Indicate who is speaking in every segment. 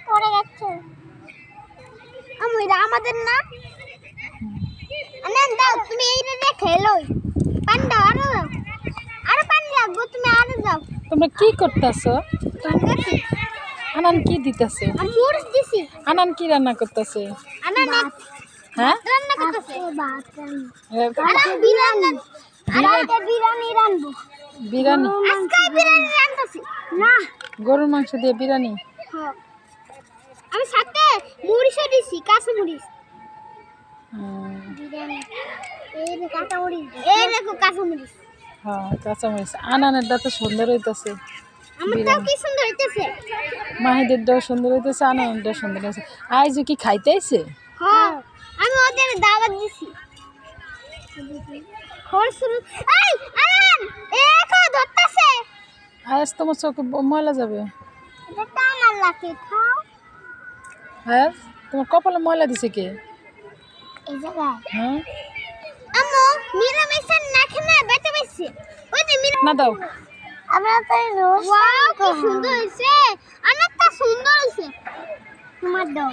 Speaker 1: পড়ে যাচ্ছে আমাদের না দাও তুমি এইটা খেলো পানি দাও আরো পানি লাগবো তুমি আরো দাও।
Speaker 2: তোমরা কি করতেছো? আনান কি দিতেছে?
Speaker 1: মরিচ দিছি।
Speaker 2: আনান কি রান্না করতেছে?
Speaker 1: আনান
Speaker 2: হ্যাঁ
Speaker 1: রান্না করতেছে ভাত বিরিয়ানি রান্নাবো।
Speaker 2: বিরিয়ানি
Speaker 1: আজকে বিরিয়ানি রান্নাছি না
Speaker 2: গরুর মাংস দিয়ে বিরিয়ানি।
Speaker 1: হ্যাঁ আমি সাথে মরিচও দিছি কাঁচা মরিচ। বিরিয়ানি এই যে কাঁচা মরিচ এই দেখো কাঁচা মরিচ।
Speaker 2: হ্যাঁ কাঁচা মরিচ। আনানেরটা তো সুন্দর হইতেছে।
Speaker 1: আমারটাও কি সুন্দর হইতেছে।
Speaker 2: মাহিদেরটাও সুন্দর হইতেছে, আনানেরটা সুন্দর হইতেছে। আইজু কি খাইতে আইছে?
Speaker 1: হ্যাঁ আমি ওদের দাওয়াত দিছি। খরসুল এই আনান একো ধরতেছে।
Speaker 2: আজ তোমার চোখে ময়লা যাবে।
Speaker 1: এটা তো আমার লাগে খাও।
Speaker 2: হ্যাঁ তোমার কপালে ময়লা দিছে কে?
Speaker 1: এই জায়গায়
Speaker 2: হ্যাঁ
Speaker 1: আমো মীরা মেশান না খেনা বেঁচে বেশি ওই যে মীরা
Speaker 2: না দাও।
Speaker 1: আমরা তো রোজ ওয়াও কি সুন্দর হইছে। অনেকটা সুন্দর হইছে। তোমার দাও।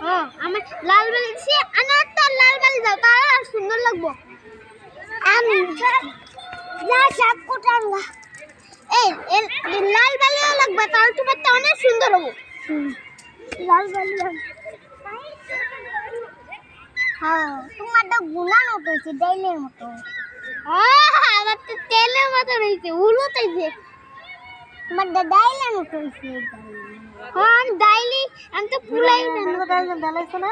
Speaker 1: হ্যাঁ আমি লাল বালি দিছি অনেকটা লাল বালি দাও তাহলে আর সুন্দর লাগবে। আমি যা সব কোটাঙ্গা এই লাল বালিও লাগবে তাহলে তোমারটা অনেক সুন্দর হবে। লাল বালি হ্যাঁ তোমারটা গুলার মতো হয়েছে ডাইলের মতো। আমার তো তেলের মতো রয়েছে উলুতেছে। তোমারটা ডাইলের মতো হয়েছে। হ্যাঁ আমি ডাইলি আমি তো পুলাই ডালাইছো না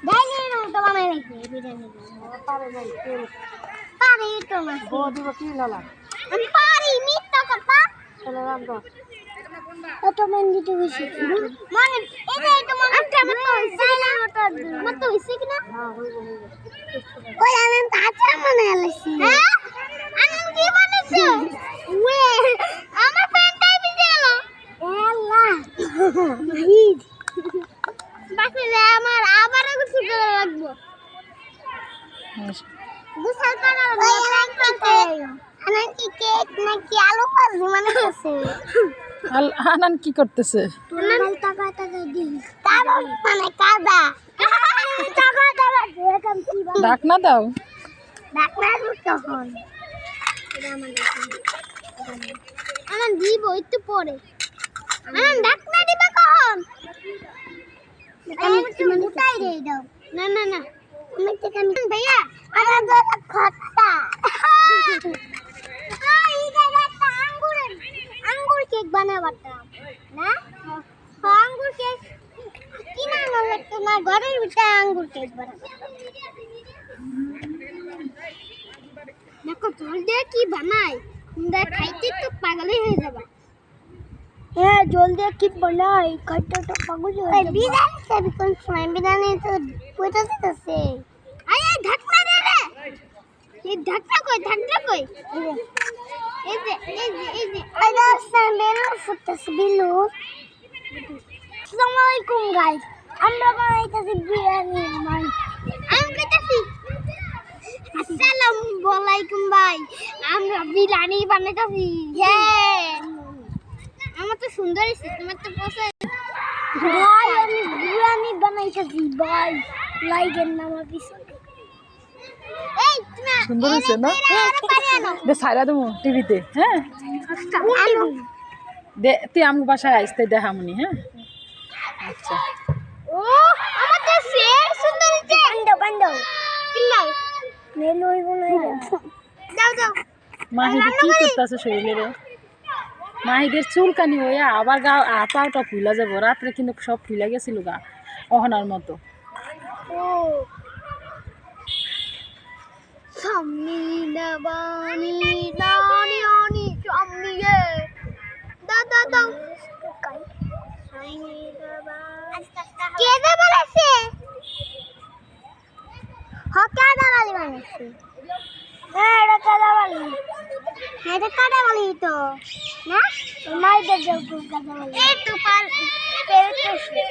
Speaker 1: ডাইলের মতো বানাই রাখি বিরিয়ানি পারি তো না আমি পারি মিথ্যা কথা কত মন্দি তো হইছে মানে এই যে এটা মনে হচ্ছে আমার তো হইছে না আমার তো হইছে কি না ওই আমি কাঁচা মনে আলছি। হ্যাঁ আমি কি বানাইছো ওয়ে আমার প্যান্টটাই ভিজে গেল আল্লাহ ভাই বাসলে আমার আবার কিছু করা লাগবে গুছাল করা লাগবে। আনান কি কেক নাকি আলু ভাজি বানাইছে?
Speaker 2: আনান কি করতেছে? ঢাকনা দাও।
Speaker 1: আনান দিব একটু পরে। আনান ঢাকনা দিবা কখন? উঠাই রে দাও। না না না আমি থেকে ভাইয়া আমার দাদা খট্টা আঙ্গুর কেক বানাবারতাম না। আঙ্গুর কেক কিনা না লাগতো না ঘরের ভিতরে আঙ্গুর কেক বানাবো। দেখো জল দিয়ে কি বানাই তোমরা খাইতে তো পাগলই হয়ে যাবে। হ্যাঁ জল দিয়ে কি বানাই খাইতে তো পাগল হয়ে যাবে। বিরিয়ানি খাবি কোন সময়? বিরিয়ানি তো পয়সা দিতেছে। আরে ঢাকনা দে রে। এই ঢাকনা কই এই যে আইদা বেলুন ফুটতেছে বেলুন। আসসালামু আলাইকুম গাইস আমরা বানাইতেছি বিরিয়ানি আমি কইতাছি আসসালামু আলাইকুম ভাই আমরা বিরিয়ানি বানাইতেছি। হ্যাঁ আমার তো সুন্দর হইছে তোমার তো পছন্দ ভাই আমি বিরিয়ানি বানাইতেছি ভাই লাইকের নাম পিছনে এই তুমি
Speaker 2: সুন্দর হইছে না? দে সাইরা দেবো টিভিতে। হ্যাঁ দে তুই আমার বাসায় আসতে দেখামনি। হ্যাঁ আচ্ছা
Speaker 1: ও আমার তো সেই সুন্দর হইছে। বান্ডো কিলাই মেনু হইব না দাও
Speaker 2: মাহিদি কি করতেছে শরীরে রে? মাহিদের চুলকানি হইয়া আবার গা পাটা ফুলা যাবো। রাত্রে কিন্তু সব ফুলা গেছিল গা অহনার মতো।
Speaker 1: ও সামনি না বানি দানি আনি সামনি এ দাও কে দে বলেছে? হকা দালালি বানাইছে। হ্যাঁ এটা কাদাবালি। হ্যাঁ এটা কাদাবালি তো না মাইদের যাও কাদাবালি এই তো পার পেরেছে।